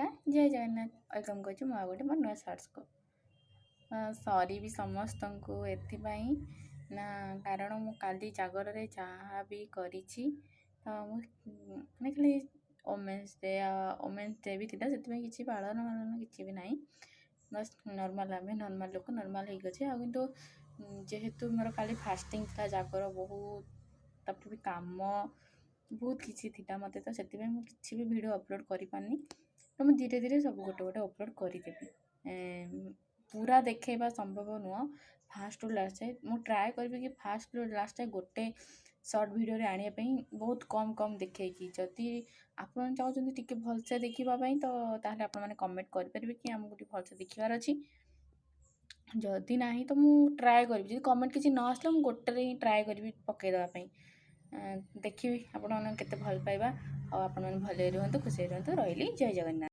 नमस्कार जय जगन्नाथ वेलकम कर मोटे मोर नुआ सर्ट्स को सॉरी भी समस्त को एथिपाई ना कारण मु काली जागर रे जहाँ भी करी तो मैं खाली ओमेन्स डे भी था से किसी पालन मालन किसी भी ना बस नॉर्मल आम नॉर्मल लोक नॉर्मल हो किंतु जेहेतु मोर खाली फास्टिंग था जागर बहुत तापर भी काम बहुत किसी थी मत तो से किसी भी वीडियो अपलोड कर पारनी तो मुझे धीरे धीरे सब गोटे गोटे अपलोड करदेवी पूरा देखा संभव नुह फास्ट रु लास्ट जाए मुझे ट्राए करी कि फास्ट रु लास्ट जाए गोटे सर्ट भिडियो आने बहुत कम कम देखी जदि आप चाहते टी भलसे देखापी तो आपने कमेंट करेंगे कि आमको भलसे देखार अच्छी जदि ना तो मुझे ट्राए करी कमेंट किसी न आसला मुझे गोटे ही ट्राए करी पकईदेवाई देखी आपण मैंने केते भल पाइबा और आपण मैंने भले रुहतु खुशी रुहतु रही जय जगन्नाथ।